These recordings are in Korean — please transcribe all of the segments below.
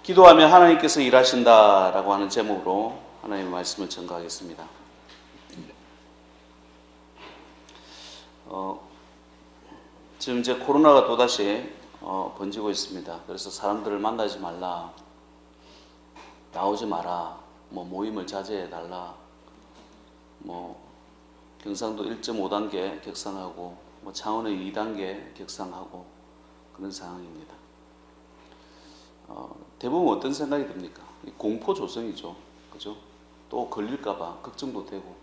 기도하면 하나님께서 일하신다라고 하는 제목으로 하나님의 말씀을 전가하겠습니다. 지금 이제 코로나가 또다시 번지고 있습니다. 그래서 사람들을 만나지 말라, 나오지 마라, 모임을 자제해 달라, 경상도 1.5단계 격상하고 창원의 2단계 격상하고 그런 상황입니다. 대부분 어떤 생각이 듭니까? 공포 조성이죠. 그죠? 또 걸릴까봐 걱정도 되고,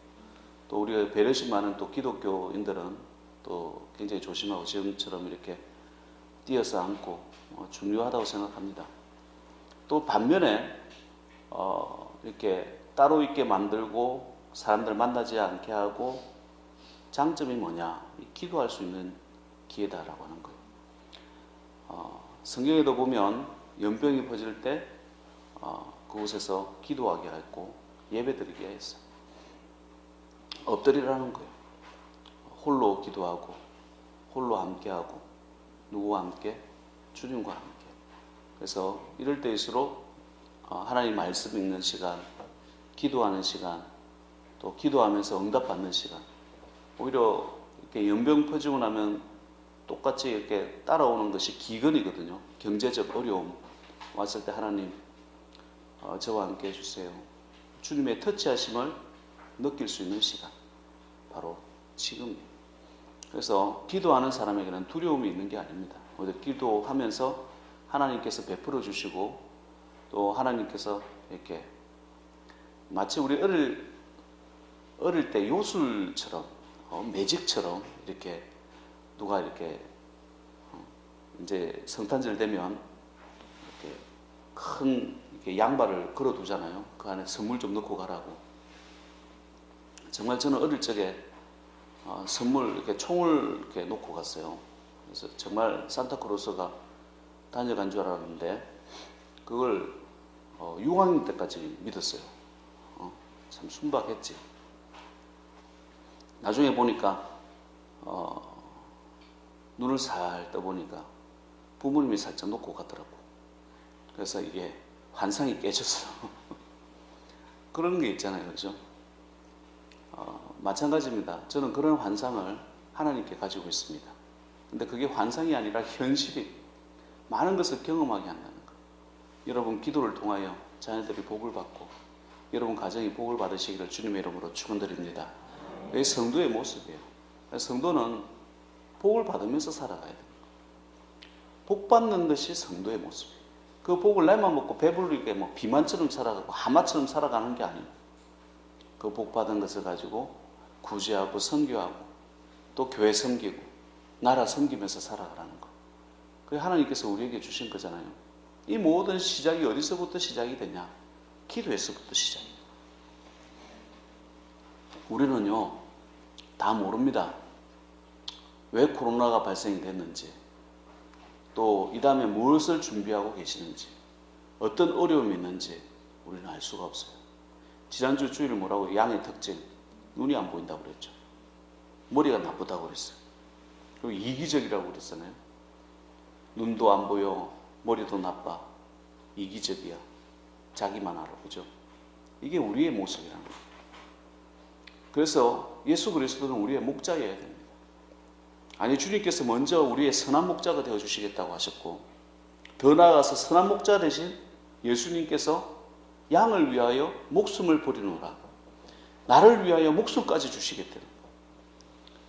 또 우리가 배려심 많은 또 기독교인들은 또 굉장히 조심하고 지금처럼 이렇게 뛰어서 앉고 중요하다고 생각합니다. 또 반면에 이렇게 따로 있게 만들고 사람들 만나지 않게 하고 장점이 뭐냐? 기도할 수 있는 기회다라고 하는 거예요. 성경에도 보면 연병이 퍼질 때 그곳에서 기도하게 했고 예배드리게 했어요. 엎드리라는 거예요. 홀로 기도하고 홀로 함께하고 누구와 함께? 주님과 함께. 그래서 이럴 때일수록 하나님 말씀 읽는 시간, 기도하는 시간, 또 기도하면서 응답받는 시간, 오히려 이렇게 연병 퍼지고 나면 똑같이 이렇게 따라오는 것이 기근이거든요. 경제적 어려움 왔을 때 하나님 저와 함께 해주세요. 주님의 터치하심을 느낄 수 있는 시간, 바로 지금이에요. 그래서 기도하는 사람에게는 두려움이 있는 게 아닙니다. 오히려 기도하면서 하나님께서 베풀어 주시고 또 하나님께서 이렇게 마치 우리 어릴 때 요술처럼 매직처럼 이렇게 누가 이렇게 이제 성탄절 되면 이렇게 큰 이렇게 양발을 걸어 두잖아요. 그 안에 선물 좀 넣고 가라고. 정말 저는 어릴 적에 선물 이렇게 총을 이렇게 놓고 갔어요. 그래서 정말 산타크로스가 다녀간 줄 알았는데 그걸 6학년 때까지 믿었어요. 참 순박했지. 나중에 보니까 눈을 살 떠보니까 부모님이 살짝 놓고 가더라고. 그래서 이게 환상이 깨졌어. 그런 게 있잖아요, 그렇죠? 마찬가지입니다. 저는 그런 환상을 하나님께 가지고 있습니다. 근데 그게 환상이 아니라 현실이 많은 것을 경험하게 한다는 것. 여러분 기도를 통하여 자녀들이 복을 받고 여러분 가정이 복을 받으시기를 주님의 이름으로 축원드립니다. 이게 성도의 모습이에요. 성도는 복을 받으면서 살아가야 됩니다. 복 받는 것이 성도의 모습이에요. 그 복을 내만 먹고 배부르게 비만처럼 살아가고 하마처럼 살아가는 게 아니에요. 그 복 받은 것을 가지고 구제하고 선교하고 또 교회 섬기고 나라 섬기면서 살아가라는 거. 그게 하나님께서 우리에게 주신 거잖아요. 이 모든 시작이 어디서부터 시작이 되냐? 기도에서부터 시작이에요. 우리는요 다 모릅니다. 왜 코로나가 발생이 됐는지, 또 이 다음에 무엇을 준비하고 계시는지, 어떤 어려움이 있는지 우리는 알 수가 없어요. 지난주 주일 뭐라고? 양의 특징, 눈이 안 보인다고 그랬죠. 머리가 나쁘다고 그랬어요. 그리고 이기적이라고 그랬잖아요. 눈도 안 보여, 머리도 나빠, 이기적이야, 자기만 알아. 그죠? 이게 우리의 모습이라는 거예요. 그래서 예수 그리스도는 우리의 목자여야 됩니다. 아니, 주님께서 먼저 우리의 선한 목자가 되어주시겠다고 하셨고, 더 나아가서 선한 목자 대신 예수님께서 양을 위하여 목숨을 버리노라. 나를 위하여 목숨까지 주시겠다는 거예요.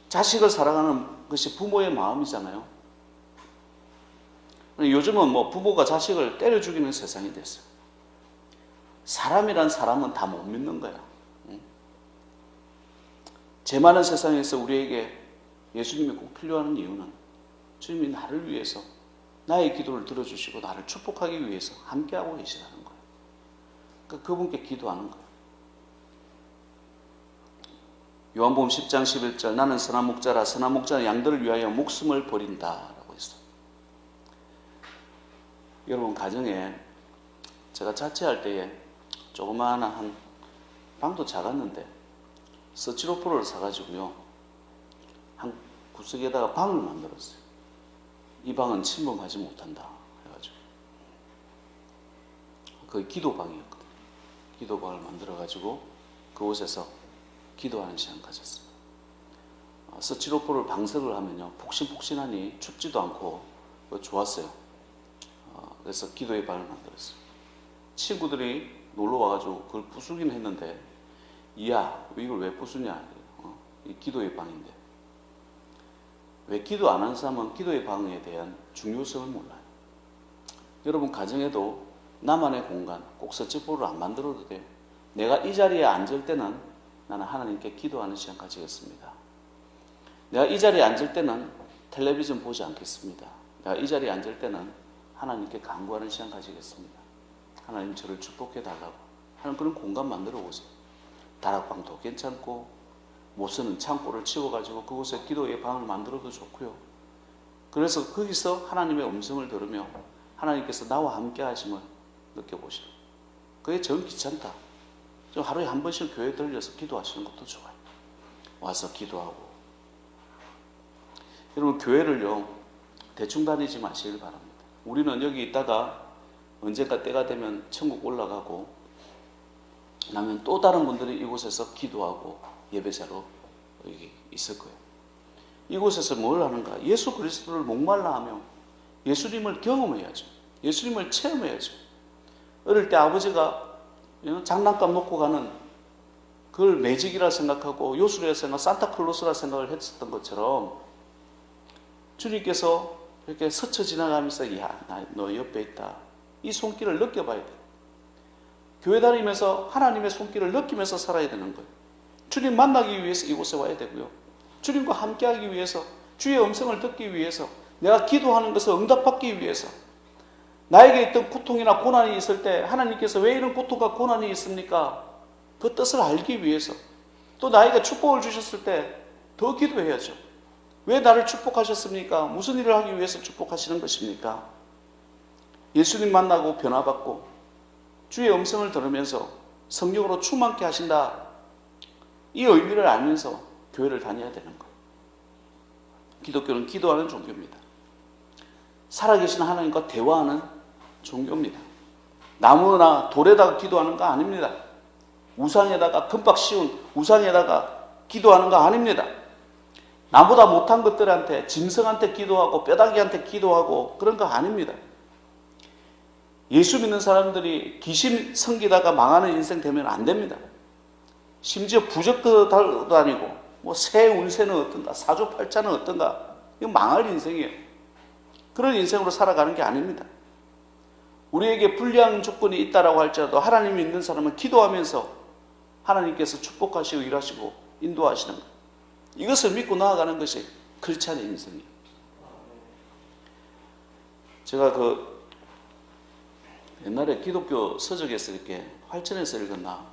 자식을 사랑하는 것이 부모의 마음이잖아요. 요즘은 부모가 자식을 때려 죽이는 세상이 됐어요. 사람이란 사람은 다 못 믿는 거야. 죄 많은 세상에서 우리에게 예수님이 꼭 필요한 이유는 주님이 나를 위해서 나의 기도를 들어주시고 나를 축복하기 위해서 함께하고 계시다는 거예요. 그러니까 그분께 기도하는 거예요. 요한복음 10장 11절 나는 선한 목자라 선한 목자는 양들을 위하여 목숨을 버린다 라고 했어요. 여러분 가정에 제가 자취할 때에 조그마한 방도 작았는데 스티로폼을 사가지고요 한 구석에다가 방을 만들었어요. 이 방은 침범하지 못한다 해가지고 거의 기도방이었거든요. 기도방을 만들어가지고 그곳에서 기도하는 시간 가졌습니다. 서치로포를 방석을 하면요, 폭신폭신하니 춥지도 않고 좋았어요. 그래서 기도의 방을 만들었어요. 친구들이 놀러 와가지고 그걸 부수긴 했는데, 이야, 이걸 왜 부수냐? 이 기도의 방인데. 왜 기도 안 하는 사람은 기도의 방에 대한 중요성을 몰라요. 여러분 가정에도 나만의 공간, 꼭 서치포를 안 만들어도 돼요. 내가 이 자리에 앉을 때는 나는 하나님께 기도하는 시간 가지겠습니다. 내가 이 자리에 앉을 때는 텔레비전 보지 않겠습니다. 내가 이 자리에 앉을 때는 하나님께 간구하는 시간 가지겠습니다. 하나님 저를 축복해 달라고 하는 그런 공간 만들어 보세요. 다락방도 괜찮고 못 쓰는 창고를 치워가지고 그곳에 기도의 방을 만들어도 좋고요. 그래서 거기서 하나님의 음성을 들으며 하나님께서 나와 함께 하심을 느껴보시오. 그게 전 귀찮다. 좀 하루에 한 번씩 교회 들려서 기도하시는 것도 좋아요. 와서 기도하고. 여러분 교회를요 대충 다니지 마시길 바랍니다. 우리는 여기 있다가 언젠가 때가 되면 천국 올라가고 나면 또 다른 분들이 이곳에서 기도하고 예배자로 여기 있을 거예요. 이곳에서 뭘 하는가? 예수 그리스도를 목말라 하며 예수님을 경험해야죠. 예수님을 체험해야죠. 어릴 때 아버지가 장난감 놓고 가는 그걸 매직이라 생각하고 요술이라 생각, 산타클로스라 생각을 했었던 것처럼 주님께서 이렇게 스쳐 지나가면서 야, 너 옆에 있다. 이 손길을 느껴봐야 돼. 교회 다니면서 하나님의 손길을 느끼면서 살아야 되는 거예요. 주님 만나기 위해서 이곳에 와야 되고요. 주님과 함께하기 위해서, 주의 음성을 듣기 위해서, 내가 기도하는 것을 응답받기 위해서, 나에게 있던 고통이나 고난이 있을 때 하나님께서 왜 이런 고통과 고난이 있습니까? 그 뜻을 알기 위해서, 또 나에게 축복을 주셨을 때 더 기도해야죠. 왜 나를 축복하셨습니까? 무슨 일을 하기 위해서 축복하시는 것입니까? 예수님 만나고 변화받고 주의 음성을 들으면서 성령으로 충만케 하신다. 이 의미를 알면서 교회를 다녀야 되는 거예요. 기독교는 기도하는 종교입니다. 살아계신 하나님과 대화하는 종교입니다. 나무나 돌에다가 기도하는 거 아닙니다. 우상에다가 금박 씌운 우상에다가 기도하는 거 아닙니다. 나보다 못한 것들한테, 짐승한테 기도하고 뼈다귀한테 기도하고 그런 거 아닙니다. 예수 믿는 사람들이 귀신 섬기다가 망하는 인생 되면 안 됩니다. 심지어 부적도 다니고 뭐 새 운세는 어떤가, 사주팔자는 어떤가, 이거 망할 인생이에요. 그런 인생으로 살아가는 게 아닙니다. 우리에게 불리한 조건이 있다라고 할지라도 하나님이 있는 사람은 기도하면서 하나님께서 축복하시고 일하시고 인도하시는 것, 이것을 믿고 나아가는 것이 크리스찬의 인생이에요. 제가 옛날에 기독교 서적에서 이렇게 활전해서 읽었나,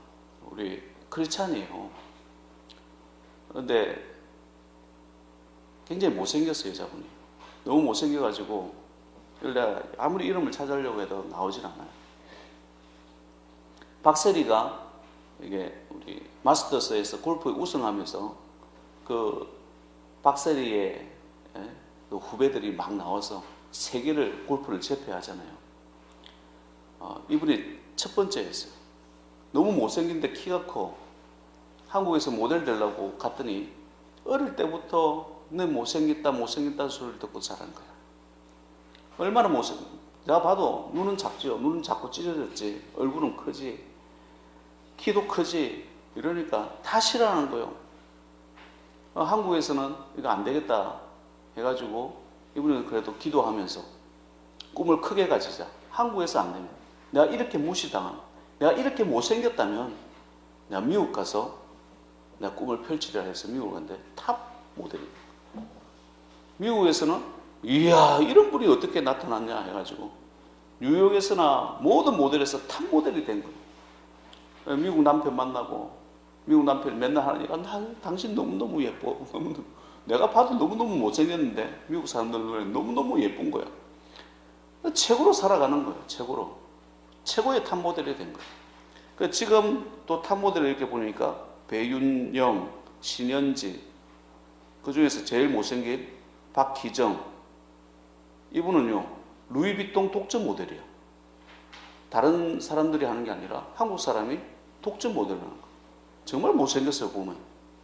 우리 크리스찬이에요. 그런데 굉장히 못생겼어요, 여자분이. 너무 못생겨가지고 내가 아무리 이름을 찾으려고 해도 나오질 않아요. 박세리가 이게 우리 마스터스에서 골프에 우승하면서 그 박세리의 그 후배들이 막 나와서 세계를 골프를 제패하잖아요. 이분이 첫 번째였어요. 너무 못생긴데 키가 커. 한국에서 모델 되려고 갔더니 어릴 때부터 내 못생겼다 소리를 듣고 자란 거야. 얼마나 못생겨. 내가 봐도 눈은 작죠. 눈은 작고 찢어졌지. 얼굴은 크지. 키도 크지. 이러니까 다 싫어하는 거예요. 한국에서는 이거 안 되겠다 해가지고 이분은 그래도 기도하면서 꿈을 크게 가지자. 한국에서 안 됩니다. 내가 이렇게 무시당한, 내가 이렇게 못생겼다면 내가 미국 가서 내가 꿈을 펼치려 해서 미국 갔는데 탑 모델이에요. 미국에서는 이야, 이런 분이 어떻게 나타났냐 해가지고 뉴욕에서나 모든 모델에서 탑 모델이 된 거예요. 미국 남편 만나고 미국 남편이 맨날 하니까 당신 너무너무 예뻐. 내가 봐도 너무너무 못생겼는데 미국 사람들 눈에 너무너무 예쁜 거야. 최고로 살아가는 거예요. 최고의 탑 모델이 된 거예요. 지금 또 탑 모델을 이렇게 보니까 배윤영, 신현지, 그 중에서 제일 못생긴 박희정, 이분은요 루이비통 독점 모델이에요. 다른 사람들이 하는 게 아니라 한국 사람이 독점 모델을 하는 거예요. 정말 못생겼어요. 보면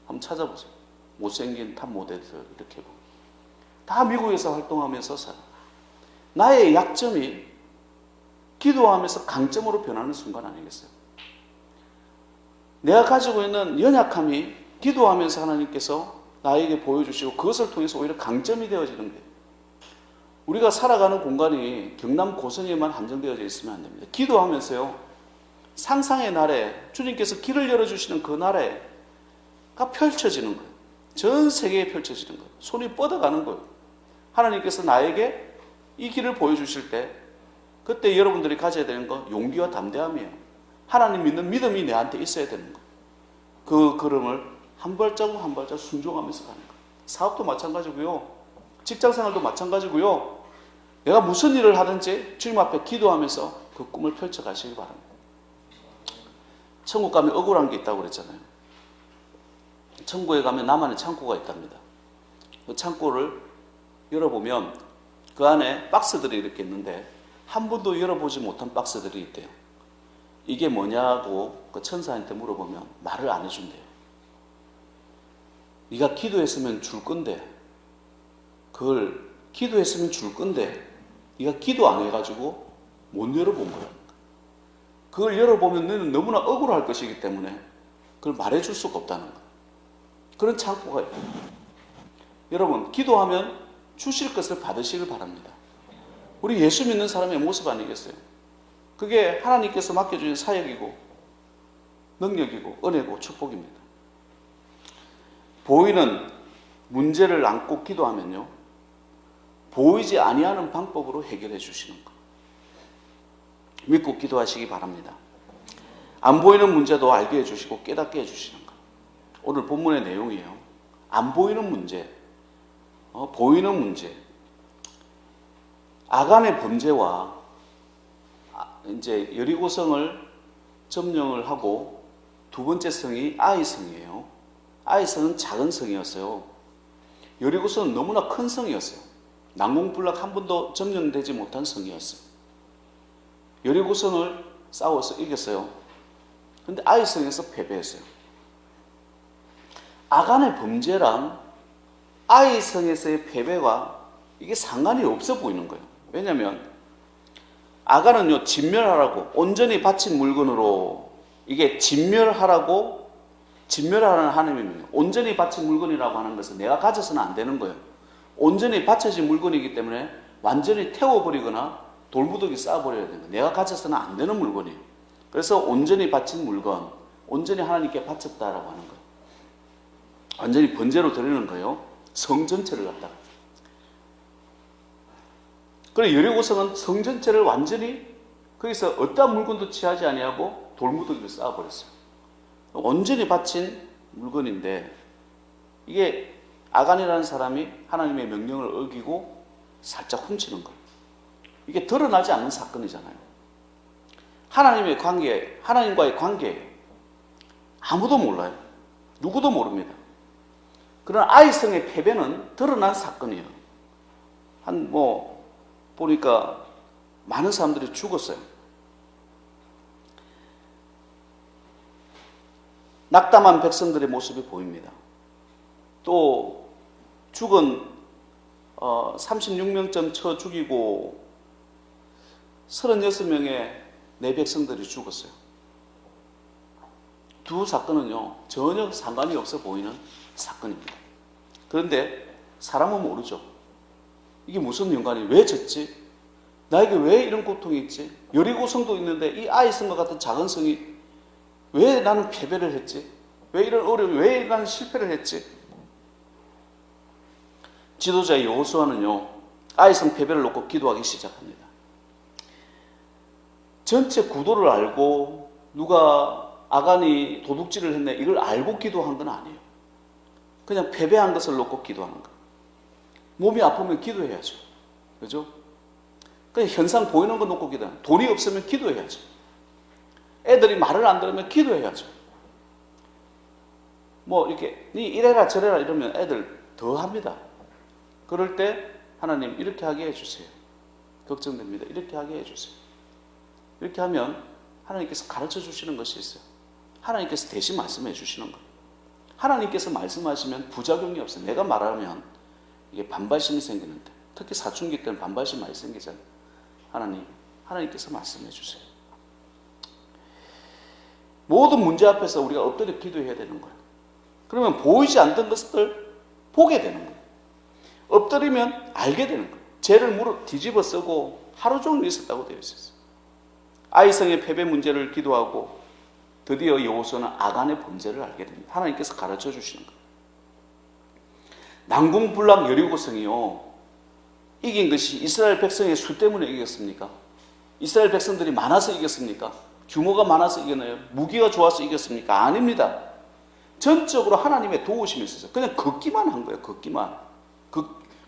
한번 찾아보세요. 못생긴 탑 모델들 이렇게 보면 다 미국에서 활동하면서 살아. 나의 약점이 기도하면서 강점으로 변하는 순간 아니겠어요? 내가 가지고 있는 연약함이 기도하면서 하나님께서 나에게 보여주시고 그것을 통해서 오히려 강점이 되어지는 거예요. 우리가 살아가는 공간이 경남 고성에만 한정되어져 있으면 안 됩니다. 기도하면서요, 상상의 나라에 주님께서 길을 열어주시는 그 나라가 펼쳐지는 거예요. 전 세계에 펼쳐지는 거예요. 손이 뻗어가는 거예요. 하나님께서 나에게 이 길을 보여주실 때 그때 여러분들이 가져야 되는 건 용기와 담대함이에요. 하나님 믿는 믿음이 내한테 있어야 되는 거예요. 그 걸음을 한 발자국 한 발자국 순종하면서 가는 거예요. 사업도 마찬가지고요. 직장생활도 마찬가지고요. 내가 무슨 일을 하든지 주님 앞에 기도하면서 그 꿈을 펼쳐가시기 바랍니다. 천국 가면 억울한 게 있다고 그랬잖아요. 천국에 가면 나만의 창고가 있답니다. 그 창고를 열어보면 그 안에 박스들이 이렇게 있는데 한 번도 열어보지 못한 박스들이 있대요. 이게 뭐냐고 그 천사한테 물어보면 말을 안 해준대요. 네가 기도했으면 줄 건데, 그걸 기도했으면 줄 건데 네가 기도 안 해가지고 못 열어본 거야. 그걸 열어보면 너는 너무나 억울할 것이기 때문에 그걸 말해줄 수가 없다는 거야. 그런 창고가 있고, 여러분 기도하면 주실 것을 받으시길 바랍니다. 우리 예수 믿는 사람의 모습 아니겠어요? 그게 하나님께서 맡겨주신 사역이고 능력이고 은혜고 축복입니다. 보이는 문제를 안고 기도하면요, 보이지 아니하는 방법으로 해결해 주시는 것 믿고 기도하시기 바랍니다. 안 보이는 문제도 알게 해주시고 깨닫게 해주시는 것. 오늘 본문의 내용이에요. 안 보이는 문제, 보이는 문제. 아간의 범죄와 이제 여리고성을 점령을 하고 두 번째 성이 아이성이에요. 아이성은 작은 성이었어요. 여리고성은 너무나 큰 성이었어요. 난공불락 한 번도 점령되지 못한 성이었어요. 여리고성을 싸워서 이겼어요. 그런데 아이성에서 패배했어요. 아간의 범죄랑 아이성에서의 패배가 이게 상관이 없어 보이는 거예요. 왜냐하면 아간은요, 진멸하라고 온전히 바친 물건으로, 이게 진멸하라는 하나님입니다. 온전히 바친 물건이라고 하는 것은 내가 가져서는 안 되는 거예요. 온전히 바쳐진 물건이기 때문에 완전히 태워버리거나 돌무더기 쌓아버려야 되는 거예요. 내가 가져서는 안 되는 물건이에요. 그래서 온전히 바친 물건, 온전히 하나님께 바쳤다라고 하는 거예요. 완전히 번제로 드리는 거예요. 성 전체를 갖다가. 그리고 여리고성은 성 전체를 완전히 거기서 어떠한 물건도 취하지 아니하고 돌무더기를 쌓아버렸어요. 온전히 바친 물건인데, 이게 아간이라는 사람이 하나님의 명령을 어기고 살짝 훔치는 거예요. 이게 드러나지 않는 사건이잖아요. 하나님의 관계, 하나님과의 관계예요. 아무도 몰라요. 누구도 모릅니다. 그러나 아이성의 패배는 드러난 사건이에요. 보니까 많은 사람들이 죽었어요. 낙담한 백성들의 모습이 보입니다. 또 죽은 36명쯤 쳐 죽이고 36명의 내 백성들이 죽었어요. 두 사건은요, 전혀 상관이 없어 보이는 사건입니다. 그런데 사람은 모르죠. 이게 무슨 연관이, 왜 졌지? 나에게 왜 이런 고통이 있지? 여리고성도 있는데 이 아이성과 같은 작은 성이 왜 나는 패배를 했지? 왜 이런 어려움이, 왜 나는 실패를 했지? 지도자 여호수아는요, 아이성 패배를 놓고 기도하기 시작합니다. 전체 구도를 알고 누가 아간이 도둑질을 했네 이걸 알고 기도한 건 아니에요. 그냥 패배한 것을 놓고 기도하는 거예요. 몸이 아프면 기도해야죠. 그죠? 그냥 현상 보이는 거 놓고 기도해요. 돈이 없으면 기도해야죠. 애들이 말을 안 들으면 기도해야죠. 이렇게 니 이래라 저래라 이러면 애들 더 합니다. 그럴 때 하나님 이렇게 하게 해주세요. 걱정됩니다. 이렇게 하게 해주세요. 이렇게 하면 하나님께서 가르쳐 주시는 것이 있어요. 하나님께서 대신 말씀해 주시는 거예요. 하나님께서 말씀하시면 부작용이 없어요. 내가 말하면 이게 반발심이 생기는데, 특히 사춘기 때는 반발심 많이 생기잖아요. 하나님께서 말씀해 주세요. 모든 문제 앞에서 우리가 엎드려 기도해야 되는 거예요. 그러면 보이지 않던 것을 보게 되는 거예요. 엎드리면 알게 되는 거예요. 죄를 뒤집어 쓰고 하루 종일 있었다고 되어 있었어요. 아이성의 패배 문제를 기도하고 드디어 여호수아는 아간의 범죄를 알게 됩니다. 하나님께서 가르쳐 주시는 거예요. 난공불락 여리고성이요, 이긴 것이 이스라엘 백성의 수 때문에 이겼습니까? 이스라엘 백성들이 많아서 이겼습니까? 규모가 많아서 이겼나요? 무기가 좋아서 이겼습니까? 아닙니다. 전적으로 하나님의 도우심이 있었어요. 그냥 걷기만 한 거예요. 걷기만.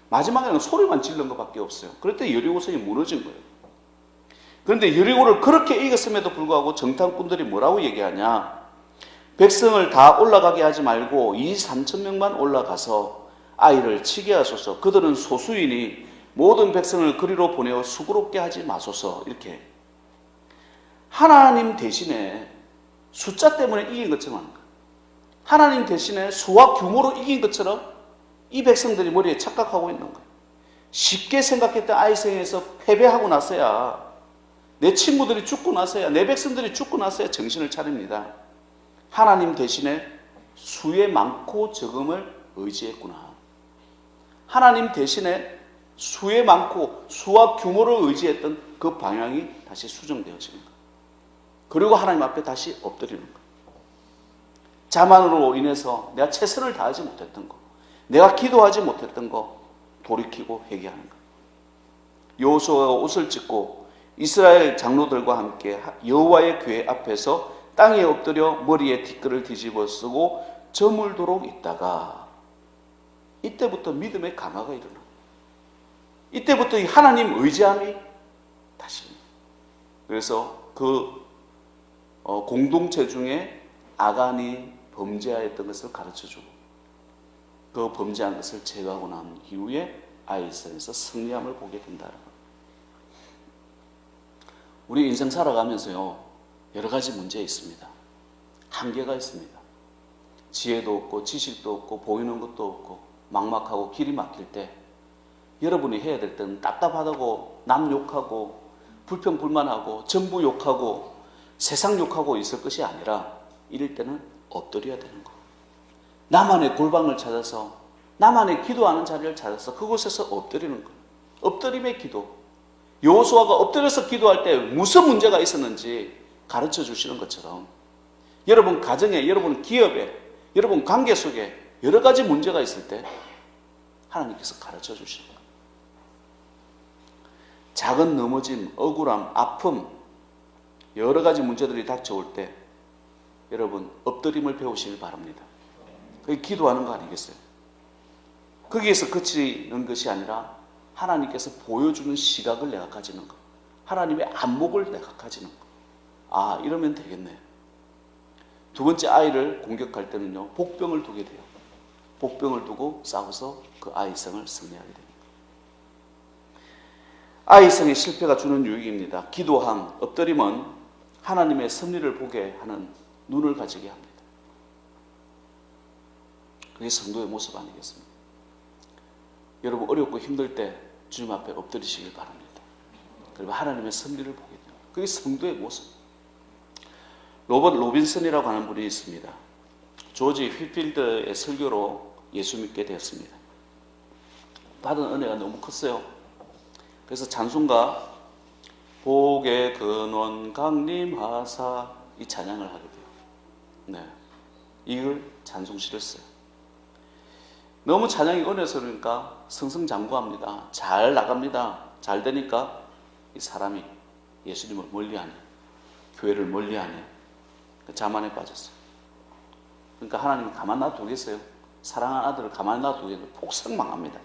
마지막에는 소리만 지른 것밖에 없어요. 그럴 때 여리고성이 무너진 거예요. 그런데 여리고를 그렇게 이겼음에도 불구하고 정탐꾼들이 뭐라고 얘기하냐? 백성을 다 올라가게 하지 말고 2,3,000명만 올라가서 아이를 치게 하소서. 그들은 소수이니 모든 백성을 그리로 보내어 수고롭게 하지 마소서. 이렇게 하나님 대신에 숫자 때문에 이긴 것처럼 하는 거예요. 하나님 대신에 수와 규모로 이긴 것처럼 이 백성들이 머리에 착각하고 있는 거예요. 쉽게 생각했던 아이성에서 패배하고 나서야, 내 친구들이 죽고 나서야, 내 백성들이 죽고 나서야 정신을 차립니다. 하나님 대신에 수의 많고 적음을 의지했구나. 하나님 대신에 수의 많고 수와 규모를 의지했던 그 방향이 다시 수정되어지는 거예요. 그리고 하나님 앞에 다시 엎드리는 거예요. 자만으로 인해서 내가 최선을 다하지 못했던 거, 내가 기도하지 못했던 거 돌이키고 회개하는 거예요. 여호수아가 옷을 찢고 이스라엘 장로들과 함께 여호와의 궤 앞에서 땅에 엎드려 머리에 티끌을 뒤집어 쓰고 저물도록 있다가, 이때부터 믿음의 강화가 일어나. 이때부터 하나님 의지함이 다시. 그래서 그 공동체 중에 아간이 범죄하였던 것을 가르쳐주고 그 범죄한 것을 제거하고 난 이후에 아이성에서 승리함을 보게 된다는 거예요. 우리 인생 살아가면서요, 여러 가지 문제 있습니다. 한계가 있습니다. 지혜도 없고 지식도 없고 보이는 것도 없고 막막하고 길이 막힐 때 여러분이 해야 될 때는 답답하다고 남 욕하고 불평불만하고 정부 욕하고 세상 욕하고 있을 것이 아니라, 이럴 때는 엎드려야 되는 거예요. 나만의 골방을 찾아서, 나만의 기도하는 자리를 찾아서 그곳에서 엎드리는 거예요. 엎드림의 기도. 여호수아가 엎드려서 기도할 때 무슨 문제가 있었는지 가르쳐 주시는 것처럼, 여러분 가정에, 여러분 기업에, 여러분 관계 속에 여러 가지 문제가 있을 때 하나님께서 가르쳐 주시는 거예요. 작은 넘어짐, 억울함, 아픔, 여러 가지 문제들이 닥쳐올 때 여러분 엎드림을 배우시길 바랍니다. 그게 기도하는 거 아니겠어요? 거기에서 그치는 것이 아니라 하나님께서 보여주는 시각을 내가 가지는 거, 하나님의 안목을 내가 가지는 거. 아, 이러면 되겠네. 두 번째, 아이를 공격할 때는요, 복병을 두게 돼요. 복병을 두고 싸워서 그 아이성을 승리하게 됩니다. 아이성의 실패가 주는 유익입니다. 기도함, 엎드림은 하나님의 섭리를 보게 하는 눈을 가지게 합니다. 그게 성도의 모습 아니겠습니까? 여러분 어렵고 힘들 때 주님 앞에 엎드리시길 바랍니다. 그리고 하나님의 섭리를 보게 됩니다. 그게 성도의 모습. 로버트 로빈슨이라고 하는 분이 있습니다. 조지 휘필드의 설교로 예수 믿게 되었습니다. 받은 은혜가 너무 컸어요. 그래서 찬송가 복의 근원 강림하사 이 찬양을 하게 돼요. 네, 이걸 찬송시를 써요. 너무 찬양이 은혜스러우니까 승승장구합니다. 잘 나갑니다. 잘 되니까 이 사람이 예수님을 멀리하네, 교회를 멀리하네, 자만에 빠졌어요. 그러니까 하나님이 가만 놔두겠어요? 사랑하는 아들을 가만 놔두겠어요? 폭삭 망합니다.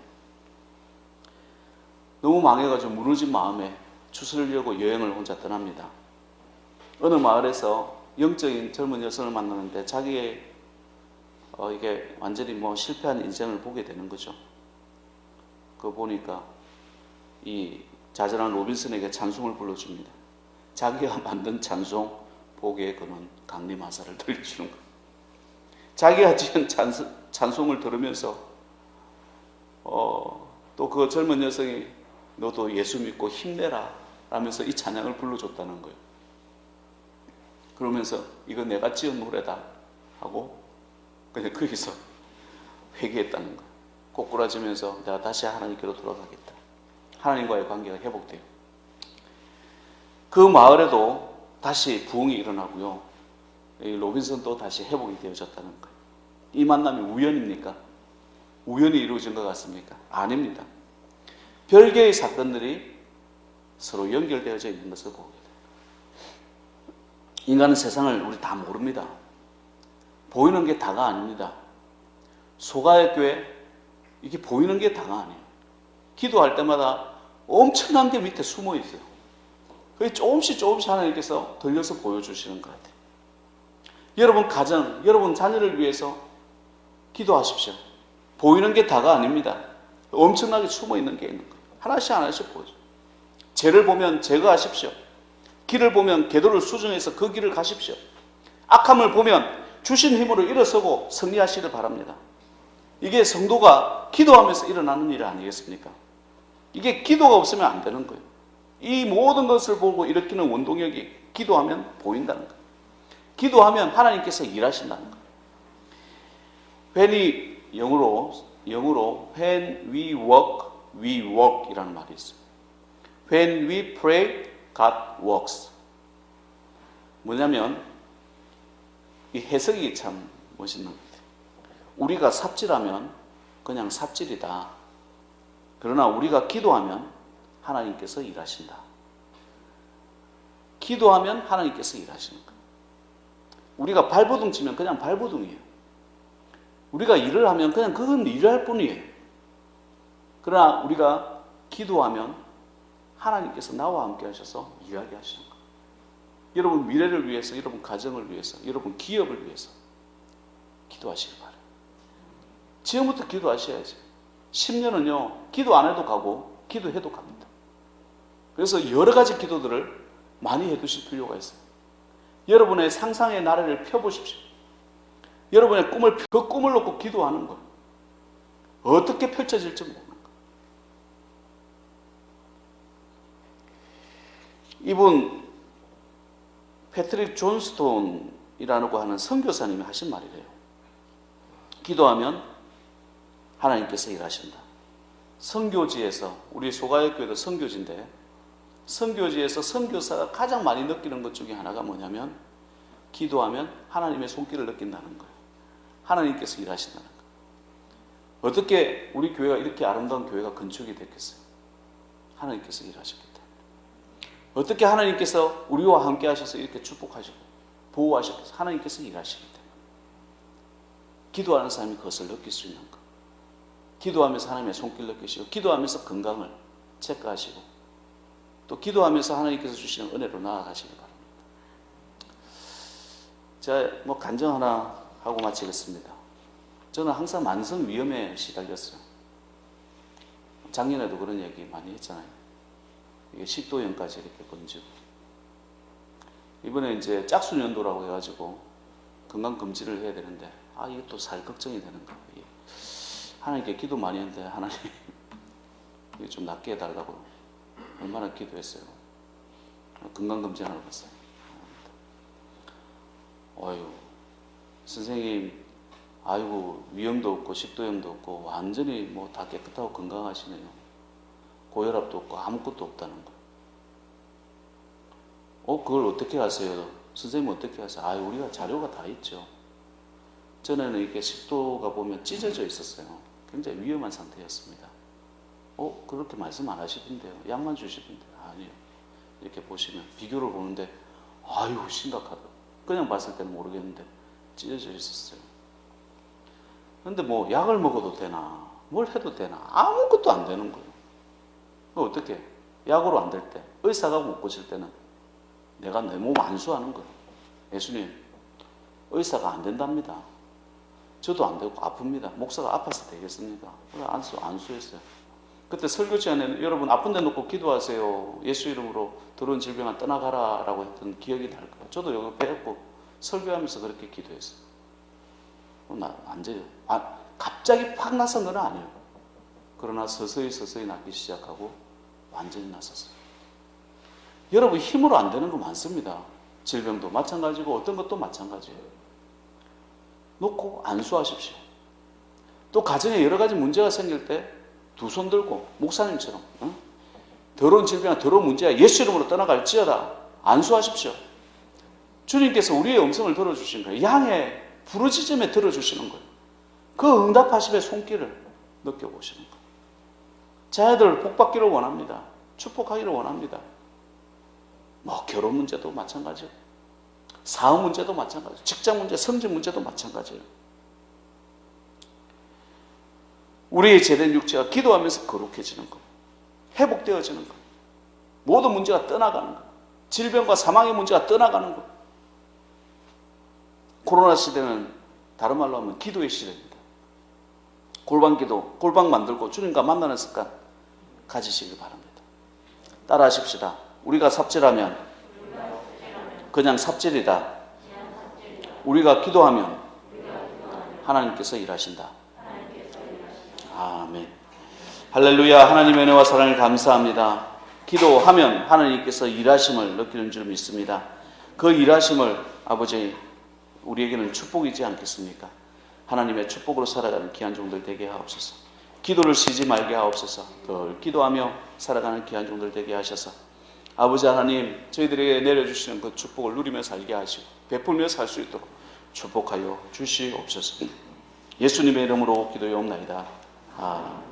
너무 망해가지고 무너진 마음에 추스르려고 여행을 혼자 떠납니다. 어느 마을에서 영적인 젊은 여성을 만나는데 자기의 이게 완전히 실패한 인생을 보게 되는 거죠. 그거 보니까 이 자잘한 로빈슨에게 찬송을 불러줍니다. 자기가 만든 찬송 보기에 그는 강림하사를 들려주는 거예요. 자기가 지은 찬송을 들으면서 또 그 젊은 여성이 너도 예수 믿고 힘내라 라면서 이 찬양을 불러줬다는 거예요. 그러면서 이거 내가 지은 노래다 하고 그냥 거기서 회개했다는 거예요. 꼬꾸라지면서 내가 다시 하나님께로 돌아가겠다. 하나님과의 관계가 회복돼요. 그 마을에도 다시 부흥이 일어나고요. 로빈슨도 다시 회복이 되어졌다는 거예요. 이 만남이 우연입니까? 우연히 이루어진 것 같습니까? 아닙니다. 별개의 사건들이 서로 연결되어져 있는 것을 보게 돼요. 인간은 세상을 우리 다 모릅니다. 보이는 게 다가 아닙니다. 소가의 교회, 이게 보이는 게 다가 아니에요. 기도할 때마다 엄청난 게 밑에 숨어 있어요. 그게 조금씩 하나님께서 들려서 보여주시는 것 같아요. 여러분 가정, 여러분 자녀를 위해서 기도하십시오. 보이는 게 다가 아닙니다. 엄청나게 숨어 있는 게 있는 거예요. 하나씩 보죠. 죄를 보면 제거하십시오. 길을 보면 궤도를 수정해서 그 길을 가십시오. 악함을 보면 주신 힘으로 일어서고 승리하시길 바랍니다. 이게 성도가 기도하면서 일어나는 일 아니겠습니까? 이게 기도가 없으면 안 되는 거예요. 이 모든 것을 보고 일으키는 원동력이 기도하면 보인다는 거예요. 기도하면 하나님께서 일하신다는 거예요. 영어로 when we work 이라는 말이 있어요. When we pray, God works. 뭐냐면 이 해석이 참 멋있는 것 같아요. 우리가 삽질하면 그냥 삽질이다. 그러나 우리가 기도하면 하나님께서 일하신다. 기도하면 하나님께서 일하시는 거예요. 우리가 발버둥 치면 그냥 발버둥이에요. 우리가 일을 하면 그냥 그건 일을 할 뿐이에요. 그러나 우리가 기도하면 하나님께서 나와 함께 하셔서 이야기하시는 거예요. 여러분 미래를 위해서, 여러분 가정을 위해서, 여러분 기업을 위해서 기도하시길 바라요. 지금부터 기도하셔야지. 10년은요 기도 안 해도 가고 기도해도 갑니다. 그래서 여러 가지 기도들을 많이 해두실 필요가 있어요. 여러분의 상상의 나래를 펴보십시오. 여러분의 그 꿈을 놓고 기도하는 거예요. 어떻게 펼쳐질지 모르는 거예요. 이분 패트릭 존스톤이라고 하는 선교사님이 하신 말이래요. 기도하면 하나님께서 일하신다. 선교지에서, 우리 소가역 교회도 선교지인데 선교지에서 선교사가 가장 많이 느끼는 것 중에 하나가 뭐냐면 기도하면 하나님의 손길을 느낀다는 거예요. 하나님께서 일하신다는 거예요. 어떻게 우리 교회가 이렇게 아름다운 교회가 건축이 됐겠어요? 하나님께서 일하셨기 때문에. 어떻게 하나님께서 우리와 함께 하셔서 이렇게 축복하시고 보호하셨겠어요? 하나님께서 일하시기 때문에. 기도하는 사람이 그것을 느낄 수 있는 것. 기도하면서 하나님의 손길 느끼시고 기도하면서 건강을 체크하시고 또 기도하면서 하나님께서 주시는 은혜로 나아가시기 바랍니다. 제가 간증 하나 하고 마치겠습니다. 저는 항상 만성 위염에 시달렸어요. 작년에도 그런 얘기 많이 했잖아요. 이게 식도염까지 이렇게 번지고 이번에 이제 짝수년도라고 해가지고 건강검진을 해야 되는데 이게 또 살 걱정이 되는 거예요. 하나님께 기도 많이 했는데 하나님 이게 좀 낫게 해달라고 얼마나 기도했어요. 건강검진하러 갔어요. 선생님 아이고 위염도 없고 식도염도 없고 완전히 다 깨끗하고 건강하시네요. 고혈압도 없고 아무것도 없다는 거예요. 그걸 어떻게 아세요? 선생님 어떻게 아세요? 우리가 자료가 다 있죠. 전에는 이렇게 식도가 보면 찢어져 있었어요. 굉장히 위험한 상태였습니다. 그렇게 말씀 안 하시던데요. 약만 주시던데. 아니요. 이렇게 보시면 비교를 보는데 심각하다. 그냥 봤을 때는 모르겠는데 찢어져 있었어요. 그런데 약을 먹어도 되나 뭘 해도 되나 아무것도 안 되는 거예요. 어떻게 약으로 안 될 때 의사가 못 고칠 때는 내가 내 몸 안수하는 거예요. 예수님 의사가 안 된답니다. 저도 안 되고 아픕니다. 목사가 아파서 되겠습니까? 안수했어요. 그때 설교 시간에 여러분 아픈 데 놓고 기도하세요. 예수 이름으로 더러운 질병아 떠나가라 라고 했던 기억이 날 거예요. 저도 이거 배웠고 설교하면서 그렇게 기도했어요. 완전히 갑자기 팍 나선 건 아니에요. 그러나 서서히 낫기 시작하고 완전히 나섰어요. 여러분 힘으로 안 되는 거 많습니다. 질병도 마찬가지고 어떤 것도 마찬가지예요. 놓고 안수하십시오. 또 가정에 여러 가지 문제가 생길 때 두 손 들고 목사님처럼 더러운 질병, 더러운 문제야 예수 이름으로 떠나갈지어다 안수하십시오. 주님께서 우리의 음성을 들어주신 거예요. 양의 부르짖음에 들어주시는 거예요. 그 응답하심의 손길을 느껴보시는 거예요. 자녀들 복받기를 원합니다. 축복하기를 원합니다. 뭐 결혼 문제도 마찬가지예요. 사업 문제도 마찬가지예요. 직장 문제, 성직 문제도 마찬가지예요. 우리의 죄된 육체가 기도하면서 거룩해지는 것, 회복되어지는 것, 모든 문제가 떠나가는 것, 질병과 사망의 문제가 떠나가는 것. 코로나 시대는 다른 말로 하면 기도의 시대입니다. 골방기도, 골방 만들고 주님과 만나는 습관 가지시길 바랍니다. 따라하십시다. 우리가 삽질하면 그냥 삽질이다. 우리가 기도하면 하나님께서 일하신다. 아멘. 할렐루야. 하나님의 은혜와 사랑을 감사합니다. 기도하면 하나님께서 일하심을 느끼는 줄 믿습니다. 그 일하심을 아버지 우리에게는 축복이지 않겠습니까? 하나님의 축복으로 살아가는 귀한 종들 되게 하옵소서. 기도를 쉬지 말게 하옵소서. 늘 기도하며 살아가는 귀한 종들 되게 하셔서 아버지 하나님 저희들에게 내려주시는 그 축복을 누리며 살게 하시고 베풀며 살 수 있도록 축복하여 주시옵소서. 예수님의 이름으로 기도하옵나이다. 아멘.